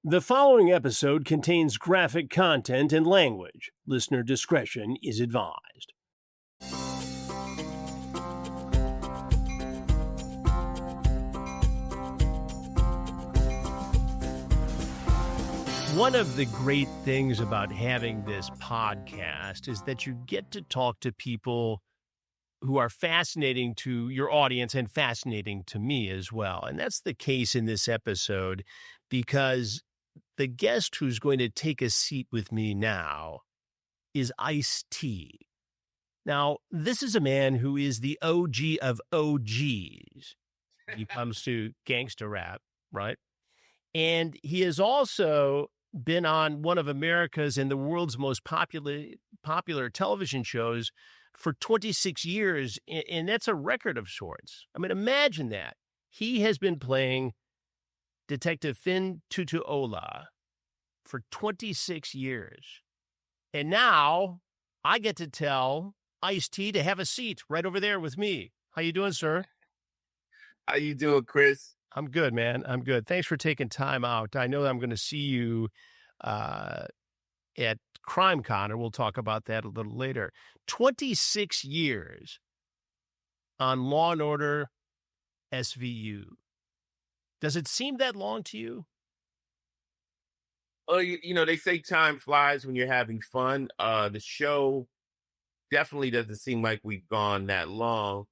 The following episode contains graphic content and language. Listener discretion is advised. One of the great things about having this podcast is that you get to talk to people who are fascinating to your audience and fascinating to me as well. And that's the case in this episode because the guest who's going to take a seat with me now is Ice-T. Now, this is a man who is the OG of OGs when it comes to gangster rap, right? And he has also been on one of America's and the world's most popular television shows for 26 years, and that's a record of sorts. I mean, imagine that. He has been playing Detective Fin Tutuola for 26 years. And now I get to tell Ice-T to have a seat right over there with me. How you doing, sir? How you doing, Chris? I'm good, man. I'm good. Thanks for taking time out. I know I'm going to see you at CrimeCon, and we'll talk about that a little later. 26 years on Law and Order SVU. Does it seem that long to you? Oh, they say time flies when you're having fun. The show definitely doesn't seem like we've gone that long,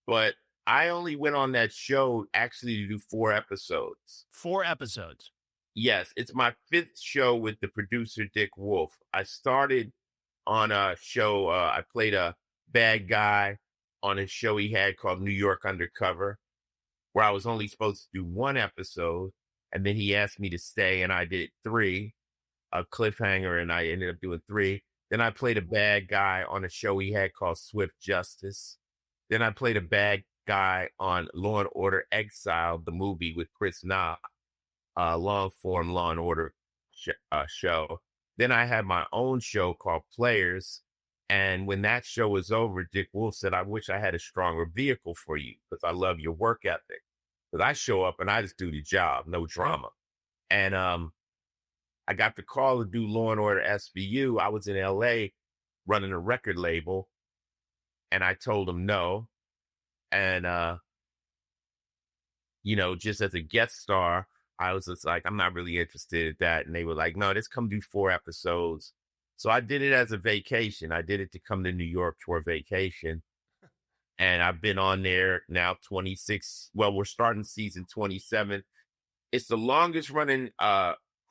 but I only went on that show actually to do 4 episodes. 4 episodes. Yes, it's my 5th show with the producer, Dick Wolf. I started on a show, I played a bad guy on a show he had called New York Undercover, where I was only supposed to do 1 episode. And then he asked me to stay, and I did 3, a cliffhanger, and I ended up doing 3. Then I played a bad guy on a show he had called Swift Justice. Then I played a bad guy on Law and Order Exile, the movie with Chris Knox, long-form Law and Order show. Then I had my own show called Players. And when that show was over, Dick Wolf said, I wish I had a stronger vehicle for you because I love your work ethic. Because I show up and I just do the job, no drama. And I got the call to do Law and Order SVU. I was in LA running a record label, and I told them no. And, just as a guest star, I was just like, I'm not really interested in that. And they were like, no, just come do 4 episodes. So I did it as a vacation. I did it to come to New York for a vacation. And I've been on there now 26. Well, we're starting season 27. It's the longest running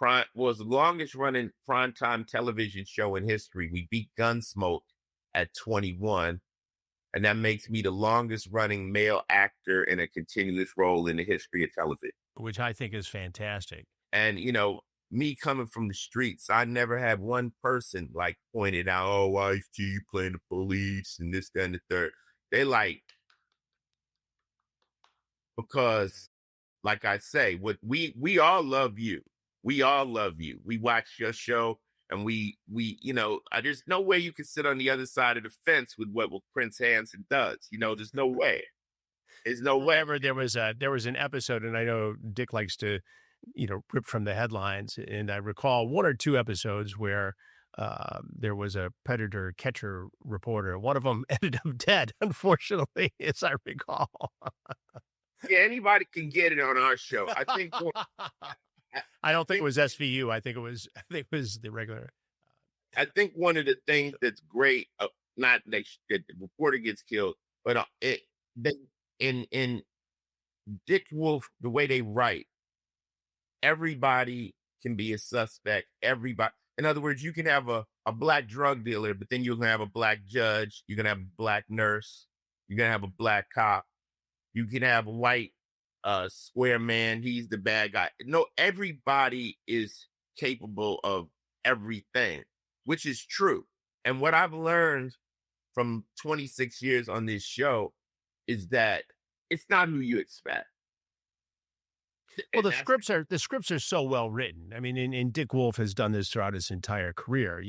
primetime television show in history. We beat Gunsmoke at 21. And that makes me the longest running male actor in a continuous role in the history of television. Which I think is fantastic. And, me coming from the streets, I never had one person like pointed out, oh, Ice-T, you playing the police and this, that, and the third. They like, because like I say, what we all love you. We all love you. We watch your show and we there's no way you can sit on the other side of the fence with what Chris Hansen does. There's no way. There's no way. However, there was an episode, and I know Dick likes to, rip from the headlines. And I recall 1 or 2 episodes where there was a predator catcher reporter. One of them ended up dead, unfortunately, as I recall. Yeah, anybody can get it on our show. I think. I don't think it was SVU. I think it was the regular. I think one of the things that's great, not that the reporter gets killed, but in Dick Wolf, the way they write, everybody can be a suspect. Everybody. In other words, you can have a black drug dealer, but then you're going to have a black judge. You're going to have a black nurse. You're going to have a black cop. You can have a white square man. He's the bad guy. No, everybody is capable of everything, which is true. And what I've learned from 26 years on this show is that it's not who you expect. Well, the scripts are so well written. I mean, and Dick Wolf has done this throughout his entire career.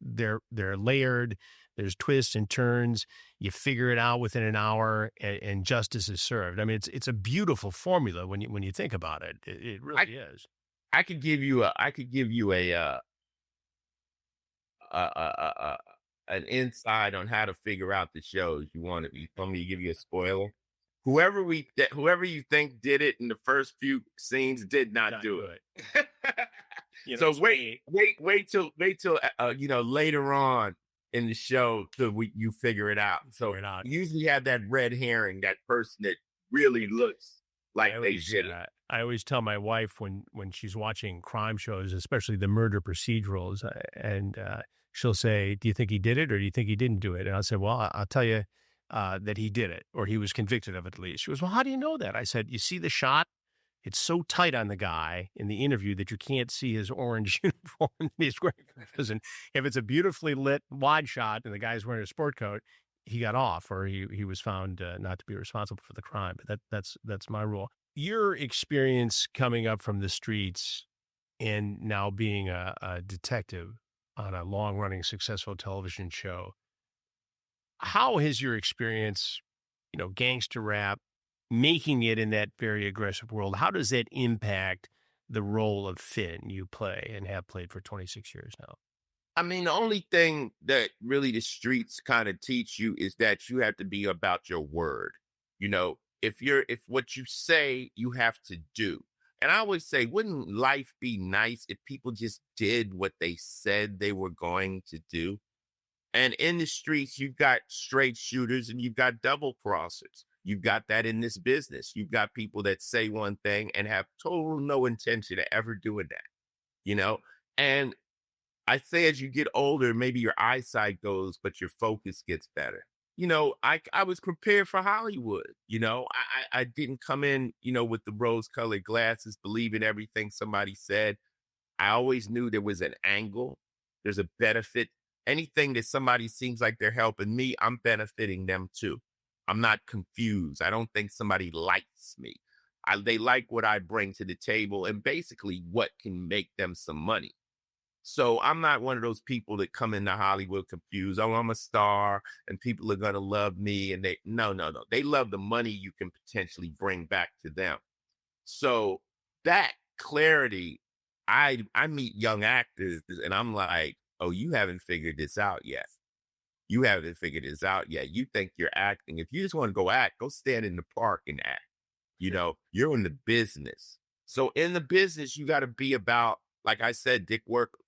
They're layered. There's twists and turns. You figure it out within an hour, and justice is served. I mean, it's a beautiful formula when you think about it. It really is. I could give you a an insight on how to figure out the shows. You want me to give you a spoiler? Whoever you think did it in the first few scenes did not Not do do it. it. You know, So it's funny. wait till later on in the show till you figure it out. Figure So it out. you usually have that red herring, that person that really looks I like they always, did it. I always tell my wife when she's watching crime shows, especially the murder procedurals, and she'll say, "Do you think he did it, or do you think he didn't do it?" And I'll say, "Well, I'll tell you that he did it, or he was convicted of it at least." She goes, "Well, how do you know that?" I said, "You see the shot? It's so tight on the guy in the interview that you can't see his orange uniform that he's wearing for prison. If it's a beautifully lit wide shot and the guy's wearing a sport coat, he got off, or he was found not to be responsible for the crime. But that's my rule." Your experience coming up from the streets and now being a detective on a long running successful television show, how has your experience, gangster rap, making it in that very aggressive world, how does that impact the role of Finn you play and have played for 26 years now? I mean, the only thing that really the streets kind of teach you is that you have to be about your word. If what you say, you have to do. And I always say, wouldn't life be nice if people just did what they said they were going to do? And in the streets, you've got straight shooters and you've got double crossers. You've got that in this business. You've got people that say one thing and have total no intention of ever doing that, you know? And I say as you get older, maybe your eyesight goes, but your focus gets better. I was prepared for Hollywood. I didn't come in, with the rose colored glasses, believing everything somebody said. I always knew there was an angle. There's a benefit. Anything that somebody seems like they're helping me, I'm benefiting them too. I'm not confused. I don't think somebody likes me. They like what I bring to the table and basically what can make them some money. So I'm not one of those people that come into Hollywood confused. Oh, I'm a star and people are going to love me. And no, no, no. They love the money you can potentially bring back to them. So that clarity, I meet young actors and I'm like, oh, you haven't figured this out yet. You haven't figured this out yet. You think you're acting. If you just want to go act, go stand in the park and act. You're in the business. So in the business, you got to be about, like I said,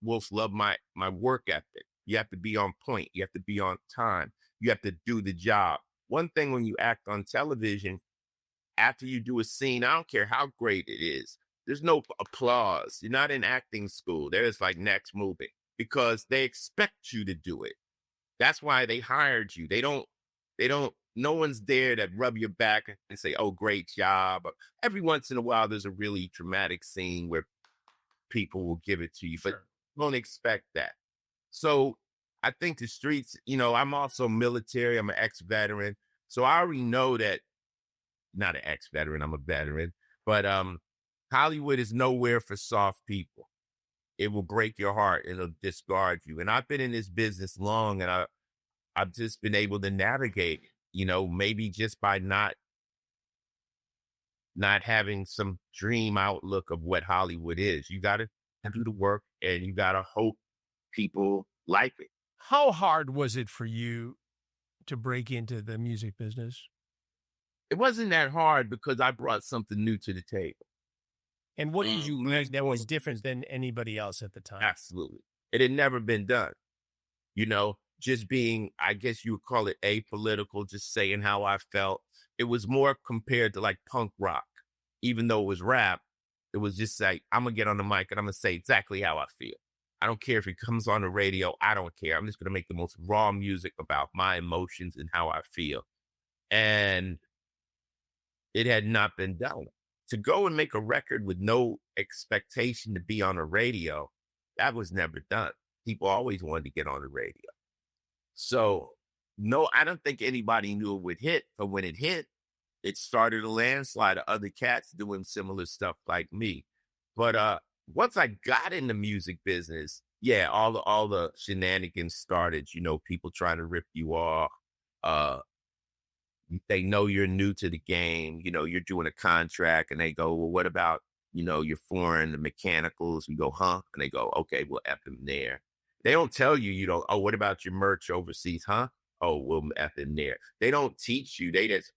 Wolf loved my work ethic. You have to be on point. You have to be on time. You have to do the job. One thing when you act on television, after you do a scene, I don't care how great it is. There's no applause. You're not in acting school. There's like next movie because they expect you to do it. That's why they hired you. No one's there to rub your back and say, oh, great job. Every once in a while, there's a really dramatic scene where people will give it to you, but Sure. don't expect that. So I think the streets, I'm also military. I'm an ex-veteran. So I already know that, not an ex-veteran, I'm a veteran, but Hollywood is nowhere for soft people. It will break your heart. It'll discard you. And I've been in this business long and I've just been able to navigate, maybe just by not having some dream outlook of what Hollywood is. You got to do the work and you got to hope people like it. How hard was it for you to break into the music business? It wasn't that hard because I brought something new to the table. And what did you learn that was different than anybody else at the time? Absolutely. It had never been done. Just being, I guess you would call it apolitical, just saying how I felt. It was more compared to like punk rock, even though it was rap. It was just like, I'm going to get on the mic and I'm going to say exactly how I feel. I don't care if it comes on the radio. I don't care. I'm just going to make the most raw music about my emotions and how I feel. And it had not been done. To go and make a record with no expectation to be on the radio, that was never done. People always wanted to get on the radio. So, no, I don't think anybody knew it would hit, but when it hit, it started a landslide of other cats doing similar stuff like me. But once I got in the music business, yeah, all the shenanigans started, people trying to rip you off. They know you're new to the game, you're doing a contract and they go, well, what about your foreign, the mechanicals. We go, huh? And they go, okay, we'll F them there. They don't tell you, oh, what about your merch overseas, huh? Oh, we'll F them there. They don't teach you. They just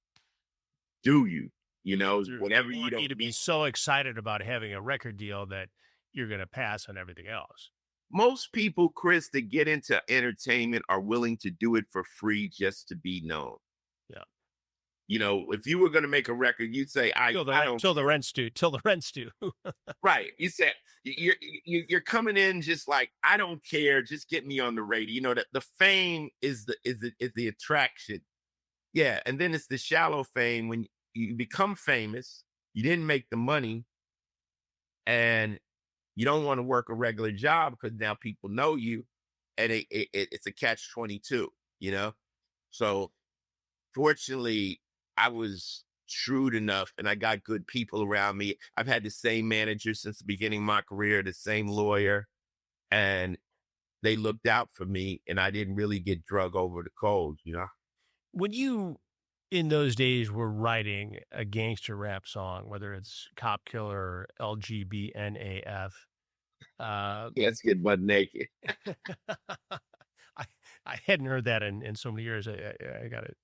do you, whatever They you want you don't to be need. so excited about having a record deal that you're going to pass on everything else. Most people, Chris, that get into entertainment are willing to do it for free just to be known. Yeah. If you were going to make a record, you'd say, I don't. Till the rent's due. Right. You said you're coming in just like, I don't care. Just get me on the radio. That the fame is the attraction. Yeah. And then it's the shallow fame when you become famous, you didn't make the money, and you don't want to work a regular job because now people know you, and it's a catch-22, So fortunately, I was shrewd enough and I got good people around me. I've had the same manager since the beginning of my career, the same lawyer, and they looked out for me, and I didn't really get drug over the coals. When you, in those days, were writing a gangster rap song, whether it's Cop Killer or LGBNAF, Let's get butt naked. I hadn't heard that in so many years. I got it.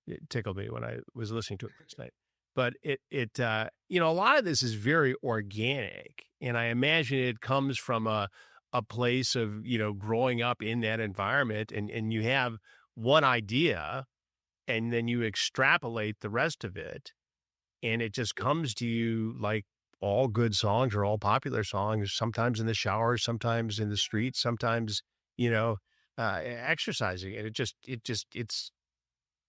It tickled me when I was listening to it last night. But a lot of this is very organic, and I imagine it comes from a place of growing up in that environment, and you have one idea, and then you extrapolate the rest of it, and it just comes to you like all good songs or all popular songs, sometimes in the shower, sometimes in the streets, sometimes, exercising. And it's,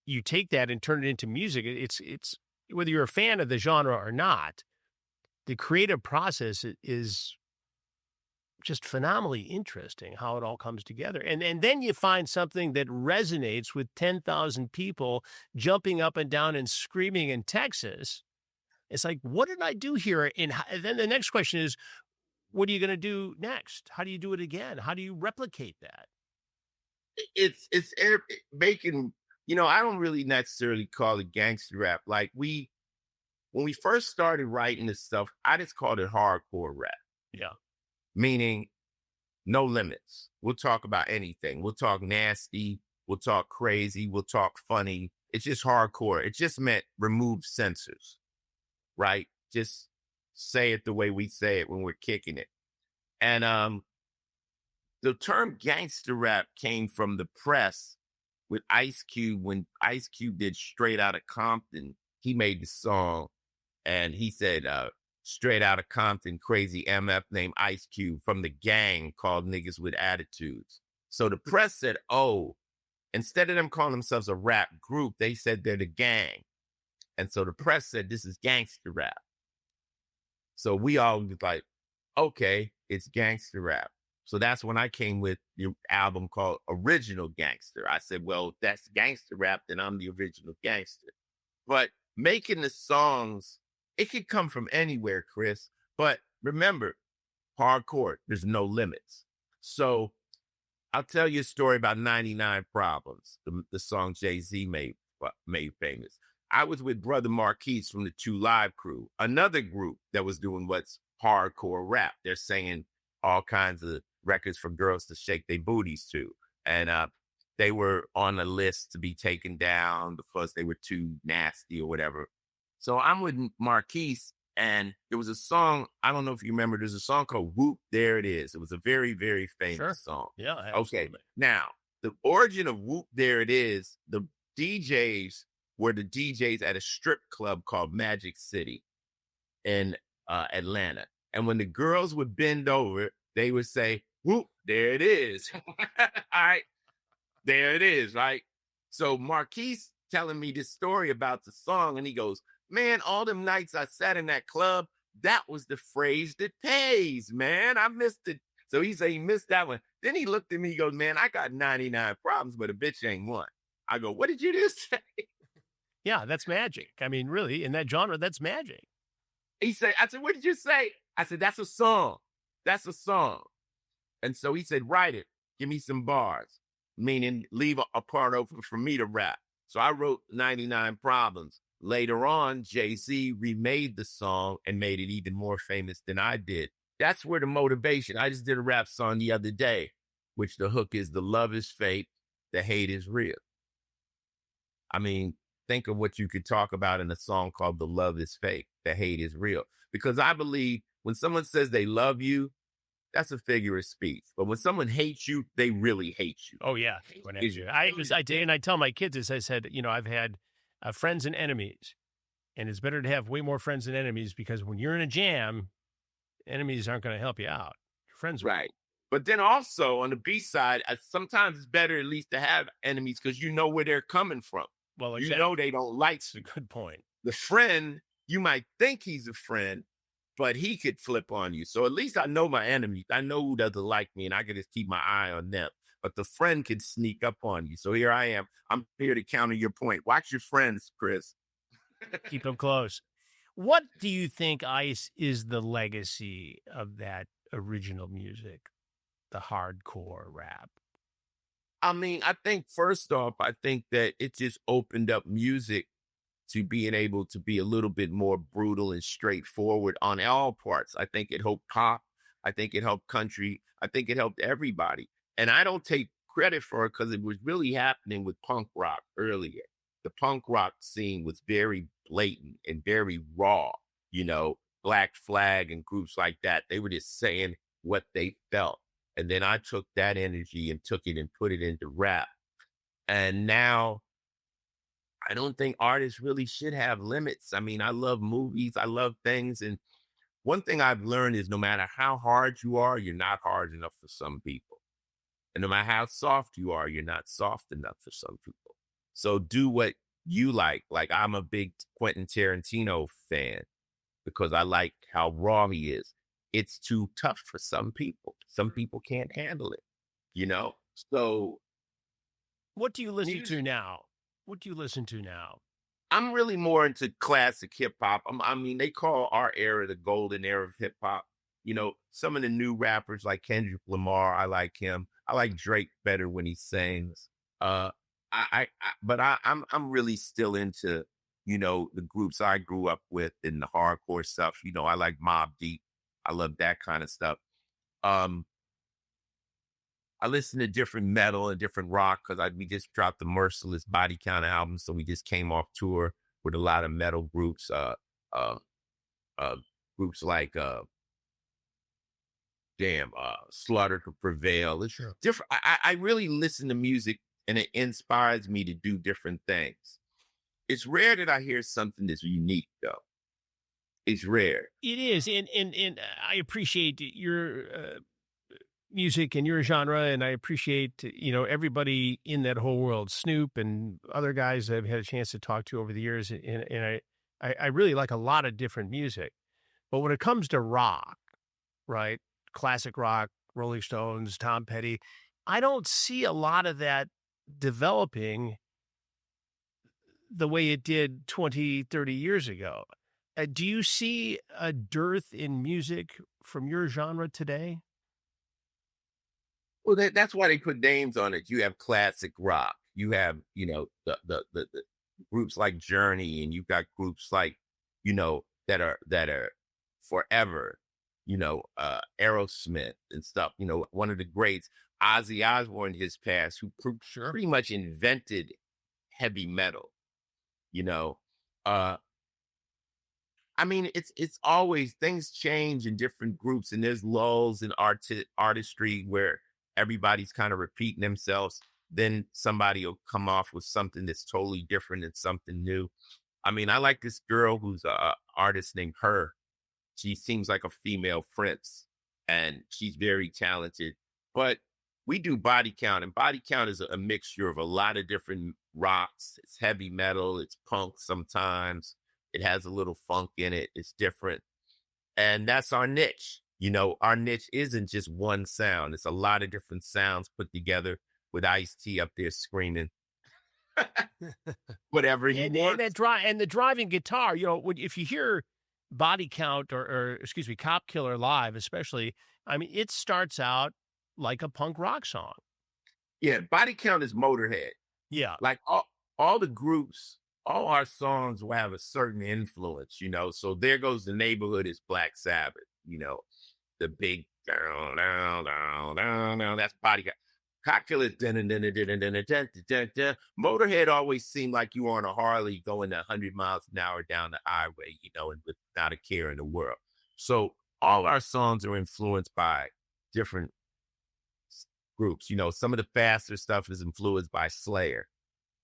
you take that and turn it into music. It's whether you're a fan of the genre or not, the creative process is just phenomenally interesting how it all comes together. And then you find something that resonates with 10,000 people jumping up and down and screaming in Texas. It's like, what did I do here? And then the next question is, what are you going to do next? How do you do it again? How do you replicate that? It's making, I don't really necessarily call it gangster rap. Like when we first started writing this stuff, I just called it hardcore rap. Yeah. Meaning no limits. We'll talk about anything. We'll talk nasty. We'll talk crazy. We'll talk funny. It's just hardcore. It just meant remove censors, right? Just say it the way we say it when we're kicking it. And the term gangster rap came from the press with Ice Cube. When Ice Cube did Straight Outta Compton, he made the song, and he said, straight out of Compton, crazy MF named Ice Cube from the gang called Niggas with Attitudes. So the press said, oh, instead of them calling themselves a rap group, they said they're the gang. And so the press said, this is gangster rap. So we all was like, okay, it's gangster rap. So that's when I came with the album called Original Gangster. I said, well, if that's gangster rap, then I'm the original gangster. But making the songs, it could come from anywhere, Chris. But remember, hardcore, there's no limits. So I'll tell you a story about 99 Problems, the song Jay-Z made famous. I was with Brother Marquise from the 2 Live Crew, another group that was doing what's hardcore rap. They're saying all kinds of records for girls to shake their booties to. And they were on a list to be taken down because they were too nasty or whatever. So I'm with Marquise, and there was a song, I don't know if you remember, there's a song called Whoop, There It Is. It was a very, very famous song. Yeah, absolutely. Okay, now, the origin of Whoop, There It Is, the DJs were the DJs at a strip club called Magic City in Atlanta. And when the girls would bend over, they would say, whoop, there it is. All right, there it is, right? So Marquise telling me this story about the song, and he goes, man, all them nights I sat in that club, that was the phrase that pays, man. I missed it. So he said he missed that one. Then he looked at me, he goes, man, I got 99 problems, but a bitch ain't one. I go, what did you just say? Yeah, that's magic. I mean, really, in that genre, that's magic. I said, what did you say? I said, that's a song. That's a song. And so he said, write it. Give me some bars, meaning leave a part open for me to rap. So I wrote 99 Problems. later on, Jay-Z remade the song and made it even more famous than I did. That's where the motivation. I just did a rap song the other day, which the hook is the love is fake, the hate is real. I mean, think of what you could talk about in a song called The Love is Fake, The Hate is Real. Because I believe when someone says they love you, that's a figure of speech. But when someone hates you, they really hate you. Oh yeah, I did, and I tell my kids this. I said, I've had friends and enemies, and it's better to have way more friends than enemies because when you're in a jam, enemies aren't going to help you out. Your friends, right? But then also on the B side, sometimes it's better at least to have enemies because you know where they're coming from. Well, exactly. You know they don't like. That's a good point. The friend, you might think he's a friend, but he could flip on you. So at least I know my enemies. I know who doesn't like me, and I can just keep my eye on them. But the friend could sneak up on you. So here I am. I'm here to counter your point. Watch your friends, Chris. Keep them close. What do you think, Ice, is the legacy of that original music, the hardcore rap? I mean, I think first off, I think that it just opened up music to being able to be a little bit more brutal and straightforward on all parts. I think it helped pop. I think it helped country. I think it helped everybody. And I don't take credit for it because it was really happening with punk rock earlier. The punk rock scene was very blatant and very raw. Black Flag and groups like that, they were just saying what they felt. And then I took that energy and took it and put it into rap. And now I don't think artists really should have limits. I mean, I love movies. I love things. And one thing I've learned is no matter how hard you are, you're not hard enough for some people. And no matter how soft you are, you're not soft enough for some people. So do what you like. Like I'm a big Quentin Tarantino fan because I like how raw he is. It's too tough for some people. Some people can't handle it, So what do you listen to now? What do you listen to now? I'm really more into classic hip hop. I mean, they call our era the golden era of hip hop. Some of the new rappers like Kendrick Lamar, I like him. I like Drake better when he sings. But I'm really still into, the groups I grew up with and the hardcore stuff. I like Mobb Deep. I love that kind of stuff. I listen to different metal and different rock because we just dropped the Merciless Body Count album, so we just came off tour with a lot of metal groups. Groups like Slaughter to Prevail. It's different. I really listen to music and it inspires me to do different things. It's rare that I hear something that's unique, though. It's rare. It is, and I appreciate your music and your genre, and I appreciate everybody in that whole world, Snoop and other guys I've had a chance to talk to over the years, and I really like a lot of different music. But when it comes to rock, right, classic rock, Rolling Stones, Tom Petty, I don't see a lot of that developing the way it did 20, 30 years ago. Do you see a dearth in music from your genre today? Well, that's why they put names on it. You have classic rock. You have, the groups like Journey, and you've got groups like, that are forever, Aerosmith and stuff. One of the greats, Ozzy Osbourne, his past, who pretty much invented heavy metal. I mean, it's always things change in different groups, and there's lulls in artistry where everybody's kind of repeating themselves. Then somebody will come off with something that's totally different and something new. I mean, I like this girl who's a artist named Her. She seems like a female Prince, and she's very talented. But we do Body Count, and Body Count is a mixture of a lot of different rocks. It's heavy metal, it's punk sometimes. It has a little funk in it. It's different. And that's our niche. Our niche isn't just one sound. It's a lot of different sounds put together with Ice-T up there screaming whatever he wants. And the driving guitar, if you hear Body Count or excuse me, Cop Killer live, especially, I mean, it starts out like a punk rock song. Yeah, Body Count is Motorhead. Yeah. Like all the groups all our songs will have a certain influence, So There Goes the Neighborhood is Black Sabbath, the big down, down, down, down, down. That's Bodyguard. Cocktail is dun, dun, dun, dun, dun, dun, dun, dun, dun, dun. Motorhead always seemed like you were on a Harley going 100 miles an hour down the highway, and without a care in the world. So all our songs are influenced by different groups. Some of the faster stuff is influenced by Slayer.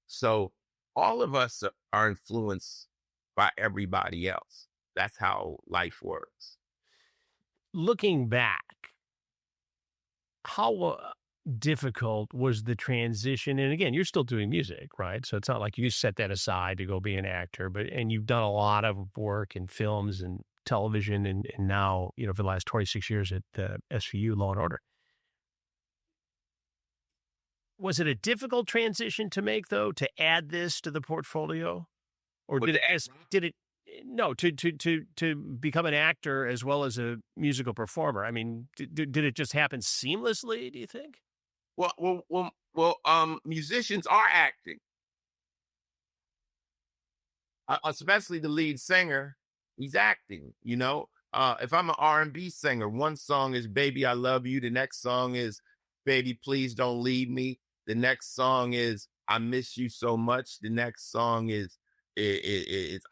So all of us are influenced by everybody else. That's how life works. Looking back, how difficult was the transition? And again, you're still doing music, right? So it's not like you set that aside to go be an actor, and you've done a lot of work in films and television and now, for the last 26 years at SVU, Law and Order. Was it a difficult transition to make, though, to add this to the portfolio? Or did it to become an actor as well as a musical performer? I mean, did it just happen seamlessly, do you think? Well, musicians are acting. Especially the lead singer, he's acting, If I'm an R&B singer, one song is Baby, I Love You. The next song is Baby, Please Don't Leave Me. The next song is I Miss You So Much. The next song is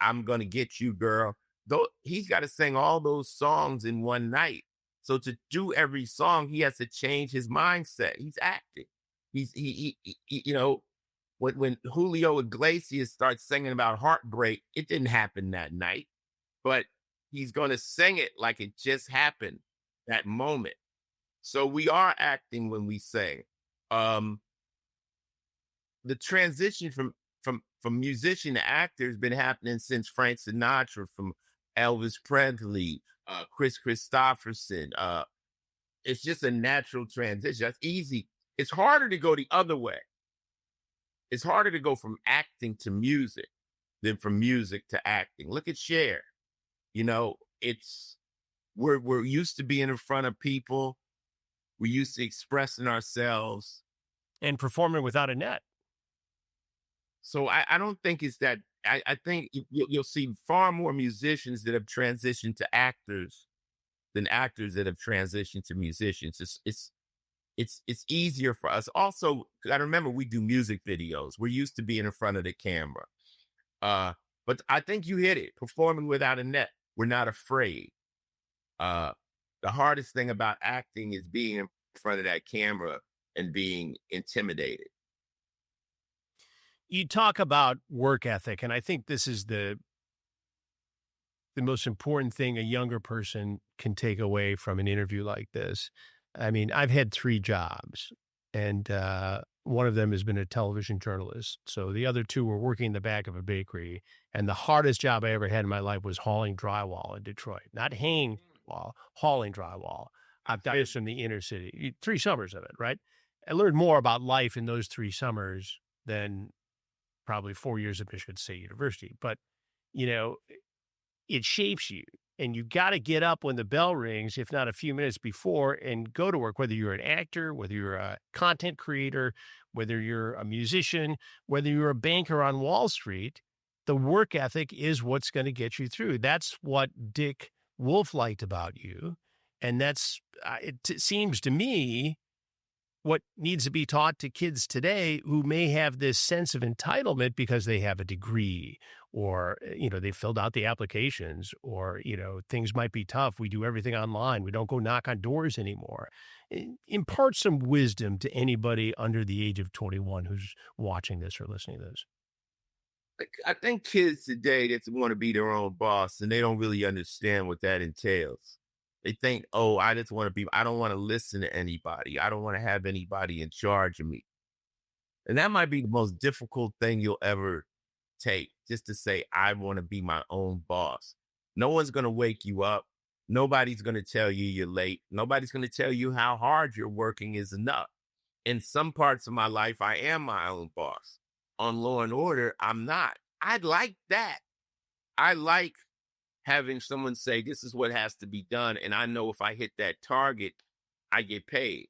I'm Gonna Get You, Girl. Though he's got to sing all those songs in one night. So to do every song, he has to change his mindset. He's acting. He when Julio Iglesias starts singing about heartbreak, it didn't happen that night, but he's going to sing it like it just happened that moment. So we are acting when we sing. The transition from musician to actor has been happening since Frank Sinatra, from Elvis Presley, Chris Christopherson. It's just a natural transition. That's easy. It's harder to go the other way. It's harder to go from acting to music than from music to acting. Look at Cher. We're used to being in front of people. We're used to expressing ourselves. And performing without a net. So I don't think it's that. I think you'll see far more musicians that have transitioned to actors than actors that have transitioned to musicians. It's easier for us. Also, I remember we do music videos. We're used to being in front of the camera. But I think you hit it. Performing without a net. We're not afraid. The hardest thing about acting is being in front of that camera and being intimidated. You talk about work ethic, and I think this is the most important thing a younger person can take away from an interview like this. I mean, I've had 3 jobs, and one of them has been a television journalist. So the other 2 were working in the back of a bakery. And the hardest job I ever had in my life was hauling drywall in Detroit. Not hanging wall, hauling drywall. I've done this from the inner city. 3 summers of it, right? I learned more about life in those 3 summers than probably 4 years at Michigan State University. But, it shapes you. And you got to get up when the bell rings, if not a few minutes before, and go to work, whether you're an actor, whether you're a content creator, whether you're a musician, whether you're a banker on Wall Street. The work ethic is what's going to get you through. That's what Dick Wolf liked about you. And that's, it seems to me, what needs to be taught to kids today who may have this sense of entitlement because they have a degree, or, they filled out the applications, or, things might be tough. We do everything online. We don't go knock on doors anymore. Impart some wisdom to anybody under the age of 21 who's watching this or listening to this. I think kids today that want to be their own boss, and they don't really understand what that entails. They think, oh, I don't want to listen to anybody. I don't want to have anybody in charge of me. And that might be the most difficult thing you'll ever take, just to say, I want to be my own boss. No one's going to wake you up. Nobody's going to tell you you're late. Nobody's going to tell you how hard you're working is enough. In some parts of my life, I am my own boss. On Law and Order, I'm not. I like that. I like having someone say, this is what has to be done. And I know if I hit that target, I get paid.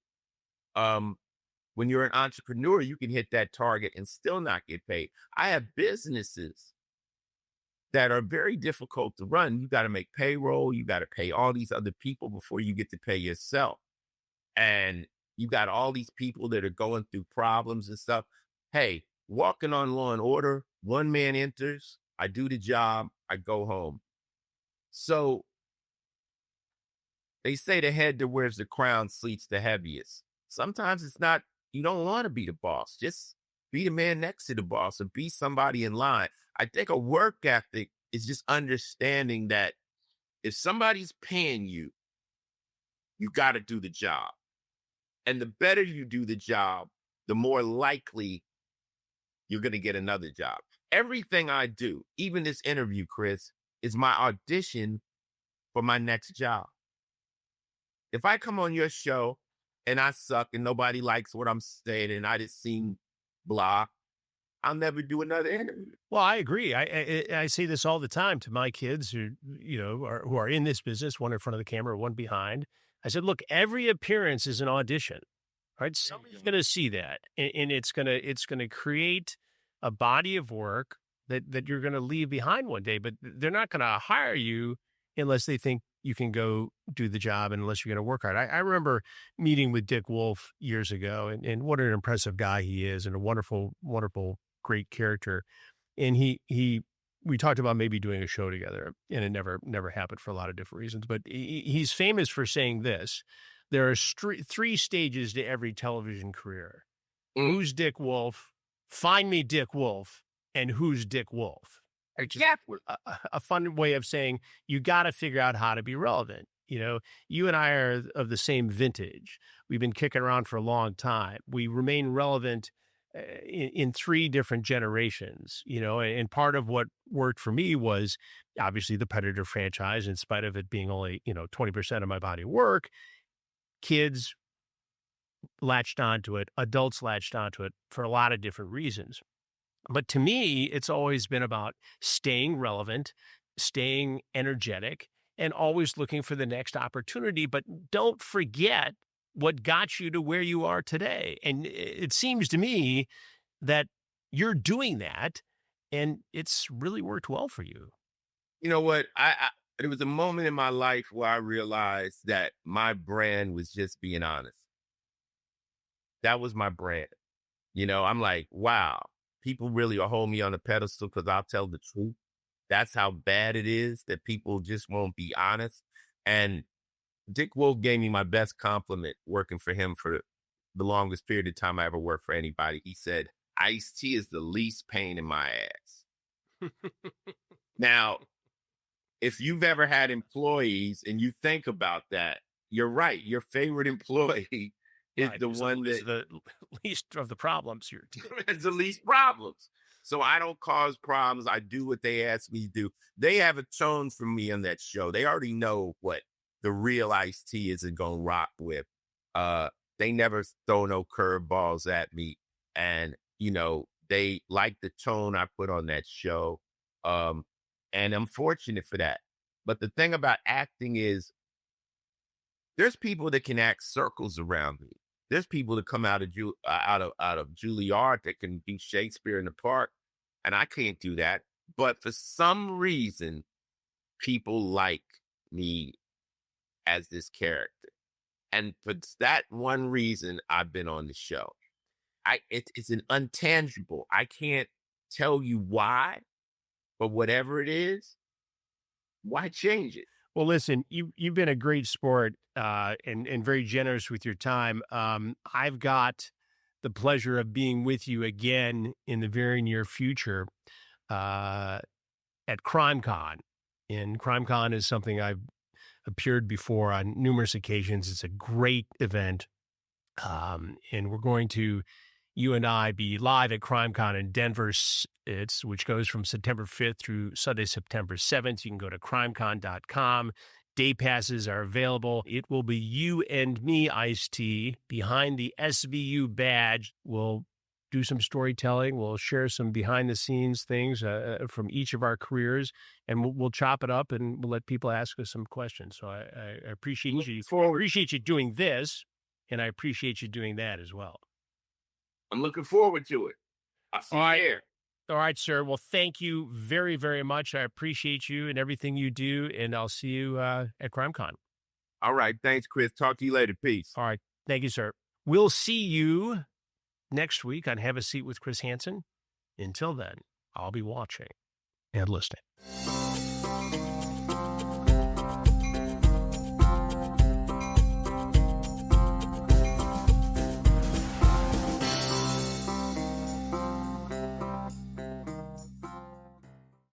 When you're an entrepreneur, you can hit that target and still not get paid. I have businesses that are very difficult to run. You got to make payroll, you got to pay all these other people before you get to pay yourself. And you got all these people that are going through problems and stuff. Hey, walking on Law and Order, one man enters, I do the job, I go home. So they say the head that wears the crown sleeps the heaviest. Sometimes it's not, you don't want to be the boss. Just be the man next to the boss or be somebody in line. I think a work ethic is just understanding that if somebody's paying you, you got to do the job. And the better you do the job, the more likely you're going to get another job. Everything I do, even this interview, Chris, is my audition for my next job. If I come on your show and I suck and nobody likes what I'm saying and I just seem blah, I'll never do another interview. Well, I agree. I say this all the time to my kids who, who are in this business, one in front of the camera, one behind. I said, look, every appearance is an audition, right? Somebody's going to see that, and it's going to create a body of work that you're going to leave behind one day, but they're not going to hire you unless they think you can go do the job and unless you're going to work hard. I remember meeting with Dick Wolf years ago, and what an impressive guy he is, and a wonderful, wonderful, great character. And we talked about maybe doing a show together, and it never happened for a lot of different reasons. But he's famous for saying this: there are three stages to every television career. Who's Dick Wolf? Find me Dick Wolf, and who's Dick Wolf? Exactly. A fun way of saying you got to figure out how to be relevant. You and I are of the same vintage. We've been kicking around for a long time. We remain relevant in three different generations, and part of what worked for me was obviously the Predator franchise, in spite of it being only, 20% of my body of work. Kids latched onto it, adults latched onto it for a lot of different reasons. But to me, it's always been about staying relevant, staying energetic, and always looking for the next opportunity. But don't forget what got you to where you are today. And it seems to me that you're doing that, and it's really worked well for you. You know what? There was a moment in my life where I realized that my brand was just being honest. That was my brand. I'm like, wow, people really are holding me on a pedestal because I'll tell the truth. That's how bad it is that people just won't be honest. And Dick Wolf gave me my best compliment working for him for the longest period of time I ever worked for anybody. He said, Ice-T is the least pain in my ass. Now, if you've ever had employees and you think about that, you're right. Your favorite employee is Right, the one that the least of the problems here. has the least problems. So I don't cause problems. I do what they ask me to do. They have a tone for me on that show. They already know what the real Ice-T isn't going to rock with. They never throw no curveballs at me. And, they like the tone I put on that show. And I'm fortunate for that. But the thing about acting is there's people that can act circles around me. There's people that come out of Juilliard that can do Shakespeare in the Park, and I can't do that. But for some reason, people like me as this character, and for that one reason, I've been on the show. It's an untangible. I can't tell you why, but whatever it is, why change it? Well, listen, you've been a great sport and very generous with your time. I've got the pleasure of being with you again in the very near future at CrimeCon. And CrimeCon is something I've appeared before on numerous occasions. It's a great event. And we're going to, you and I, be live at CrimeCon in Denver, which goes from September 5th through Sunday, September 7th. You can go to crimecon.com. Day passes are available. It will be you and me, Ice-T, behind the SVU badge. We'll do some storytelling. We'll share some behind-the-scenes things from each of our careers, and we'll chop it up, and we'll let people ask us some questions. So I appreciate you. Appreciate you doing this, and I appreciate you doing that as well. I'm looking forward to it. I'll see All you right. there. All right, sir. Well, thank you very, very much. I appreciate you and everything you do, and I'll see you at CrimeCon. All right. Thanks, Chris. Talk to you later. Peace. All right. Thank you, sir. We'll see you next week on Have a Seat with Chris Hansen. Until then, I'll be watching and listening.